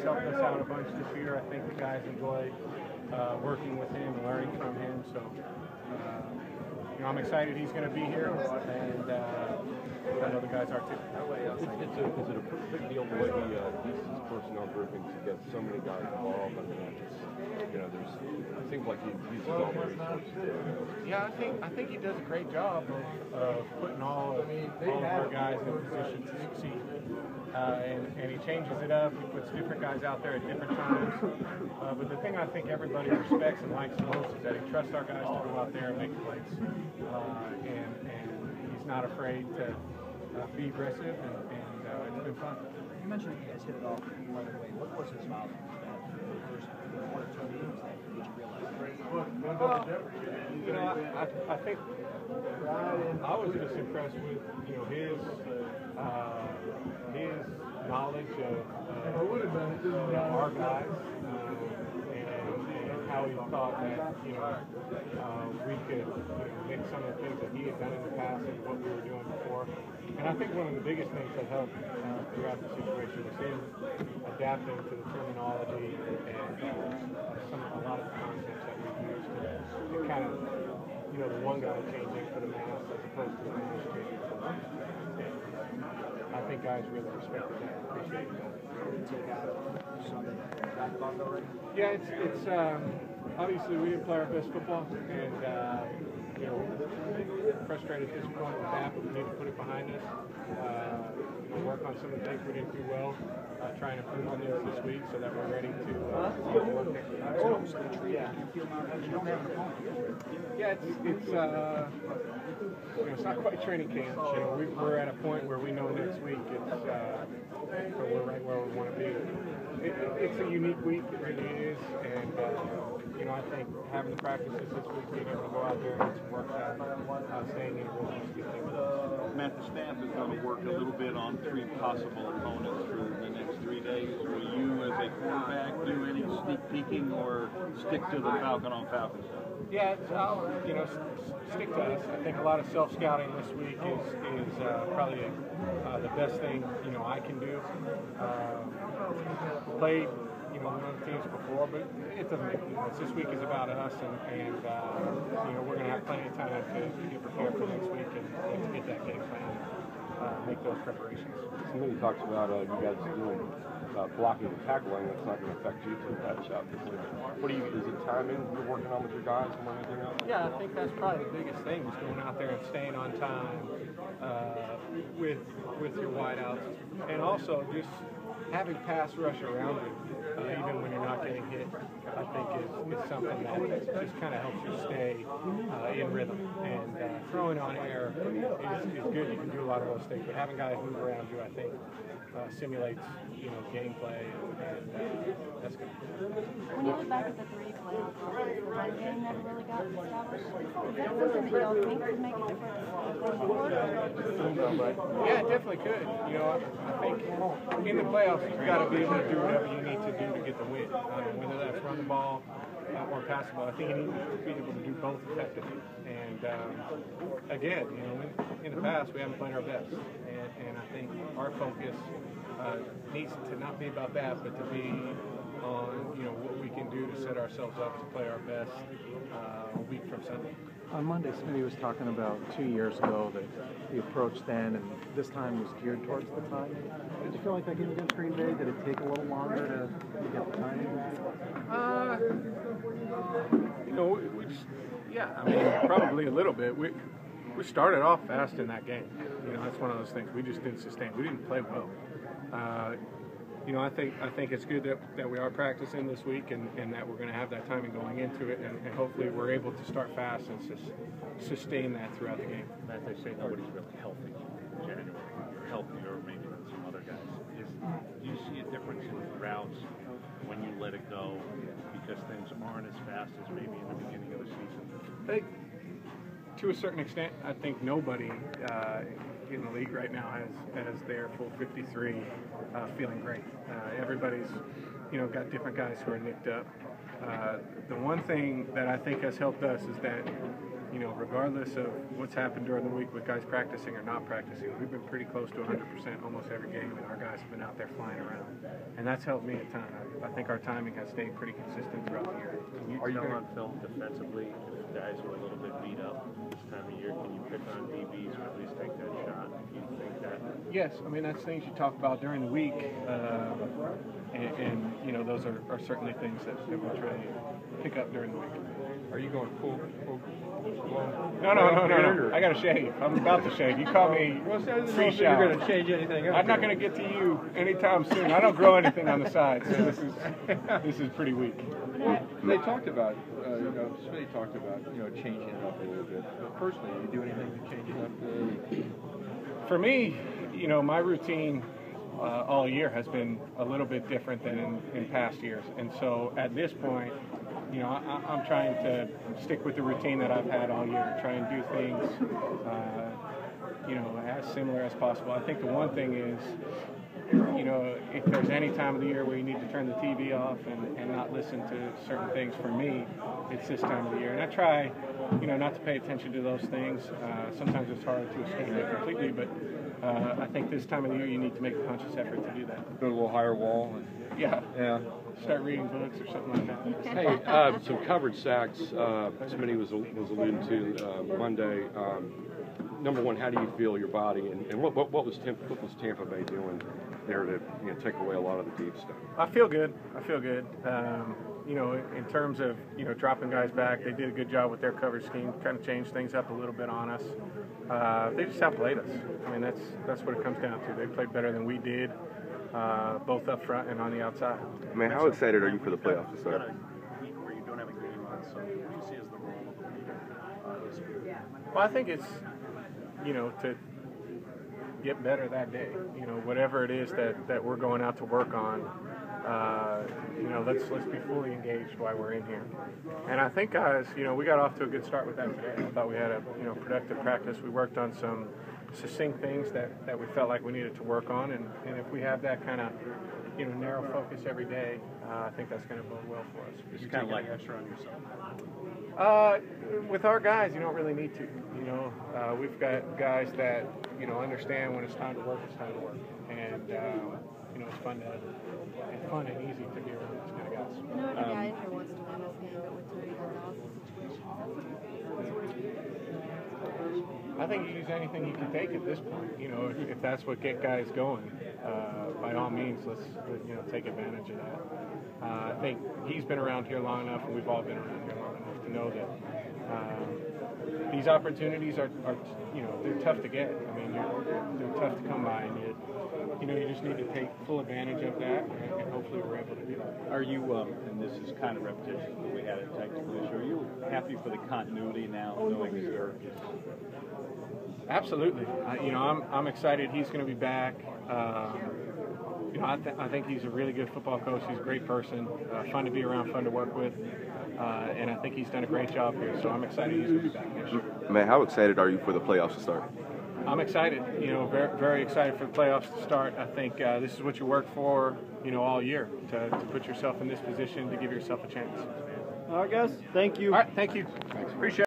helped us out a bunch this year. I think the guys enjoy working with him and learning from him. So, I'm excited he's going to be here, and I know the guys are too. Is it a big deal the way he uses his personnel grouping to get so many guys involved? I mean, it seems like he uses all the resources. Yeah, I think he does a great job of putting all of our guys in a position to succeed. And he changes it up. He puts different guys out there at different times. But the thing I think everybody respects and likes the most is that he trusts our guys to go out there and make plays. And he's not afraid to be aggressive, and it's been fun. You mentioned you guys hit it off right away. What was his style that the first 1 or 2 games that you realized? I think I was just impressed with his knowledge of our guys and how he thought that we could mix some of the things that he had done in the past and what we were doing before. And I think one of the biggest things that helped throughout the situation was him adapting to the terminology and a lot of the concepts that we've used to kind of, the one guy changing for the mass as opposed to the mass changing for one. I think guys really respected that, appreciated that. Yeah, it's obviously we didn't play our best football, and frustrated, disappointed with that, but we need to put it behind us. Work on some of the things we didn't do well, try and improve on those this week so that we're ready to work next week. Yeah, it's not quite training camp. We're at a point where we know next week we're right where we want to be. It's a unique week, it really is, and I think having the practices this week, being able to go out there and get some work out, staying in rhythm is a good thing. Matt, the staff is going to work a little bit on 3 possible opponents for the next 3 days. Will you, as a quarterback, do any sneak peeking or stick to the Falcon on Falcon? Yeah, stick to us. I think a lot of self-scouting this week is probably the best thing I can do. Played one of the teams before, but it doesn't make a difference. This week is about us, and we're going to have plenty of time to get prepared for next week and to get that game plan, make those preparations. Somebody talks about you guys doing blocking and tackling. That's not going to affect you too much, obviously. Is it timing you're working on with your guys more than anything else? Yeah, I think that's probably the biggest thing, is going out there and staying on time with your wideouts, and also just having pass rush around you, even when you're not getting hit, I think is something that just kind of helps you stay in rhythm. And throwing on air is good. You can do a lot of those things, but having guys move around you, I think, simulates gameplay, and that's good. When you look back at the 3 playoffs, the run game never really got established. Is that something that y'all think could make a difference? Yeah, it definitely could. I think in the playoffs, you've got to be able to do whatever you need to do to get the win. Whether that's run the ball or pass the ball, I think you need to be able to do both effectively. And again, in the past, we haven't played our best, and I think our focus needs to not be about that, but to be on what we can do to set ourselves up to play our best a week from Sunday. On Monday, Smitty was talking about 2 years ago that the approach then and this time was geared towards the timing. Did you feel like that game against Green Bay? Did it take a little longer to get the timing back? Probably a little bit. We started off fast in that game. That's one of those things. We just didn't sustain. We didn't play well. I think it's good that we are practicing this week and that we're going to have that timing going into it, and hopefully we're able to start fast and sustain that throughout the game. Matt, they say nobody's really healthy in January, healthier maybe than some other guys. Do you see a difference in routes when you let it go because things aren't as fast as maybe in the beginning of the season? To a certain extent, I think nobody in the league right now has their full 53 feeling great. Everybody's got different guys who are nicked up. The one thing that I think has helped us is that regardless of what's happened during the week with guys practicing or not practicing, we've been pretty close to 100% almost every game, and our guys have been out there flying around. And that's helped me a ton. I think our timing has stayed pretty consistent throughout the year. Can you tell on film defensively if guys were a little bit beat up this time of year? Can you pick on DBs or at least take that shot? Do you think that? Yes, I mean, that's things you talk about during the week, and those are certainly things that we try to pick up during the week. Are you going full No. I got to shave. I'm about to shave. You call me free shower. You're going to change anything up. I'm not going to get to you anytime soon. I don't grow anything on the side, so this is pretty weak. They talked about, Smitty talked about, changing it up a little bit. But personally, do you do anything to change it up? For me, my routine all year has been a little bit different than in past years, and so at this point, I'm trying to stick with the routine that I've had all year, try and do things, as similar as possible. I think the one thing is, if there's any time of the year where you need to turn the TV off and not listen to certain things, for me, it's this time of the year. And I try, not to pay attention to those things. Sometimes it's hard to escape it completely, but I think this time of the year you need to make a conscious effort to do that. Build a little higher wall. Yeah. Start reading books or something like that. Hey, some covered sacks. Smitty was alluding to Monday. Number one, how do you feel your body, and what was Tampa Bay doing there to take away a lot of the deep stuff? I feel good. In terms of dropping guys back, they did a good job with their coverage scheme. Kind of changed things up a little bit on us. They just outplayed us. I mean, that's what it comes down to. They played better than we did, both up front and on the outside. I mean, how excited are you for the playoffs to start? Where you don't have a game on Sunday, what do you see as the role of the leader this year? Well, I think it's to get better that day. Whatever it is that we're going out to work on. Let's be fully engaged while we're in here. And I think, guys, we got off to a good start with that today. I thought we had a productive practice. We worked on some succinct things that we felt like we needed to work on, and if we have that kind of narrow focus every day, I think that's going to bode well for us. Just kind of like pressure on yourself. With our guys, you don't really need to. We've got guys that understand when it's time to work, it's time to work, and it's fun and easy to be around those kind of guys. I know every guy in here wants to win this game, but with Tony Gonzalez's situation, I think you use anything you can take at this point. If that's what get guys going, by all means, let's take advantage of that. I think he's been around here long enough, and we've all been around here long enough to know that these opportunities are they're tough to get. I mean, they're tough to come by, and you just need to take full advantage of that, and hopefully we're able to do that. Are you, and this is kind of repetition, but we had a technical issue, are you happy for the continuity now, knowing that Eric is... Absolutely. I'm excited he's going to be back. I think he's a really good football coach. He's a great person, fun to be around, fun to work with, and I think he's done a great job here. So I'm excited he's going to be back next year. Man, how excited are you for the playoffs to start? I'm excited. Very, very excited for the playoffs to start. I think this is what you work for, all year to put yourself in this position to give yourself a chance. All right, guys. Thank you. All right, thank you. Thanks. Appreciate it.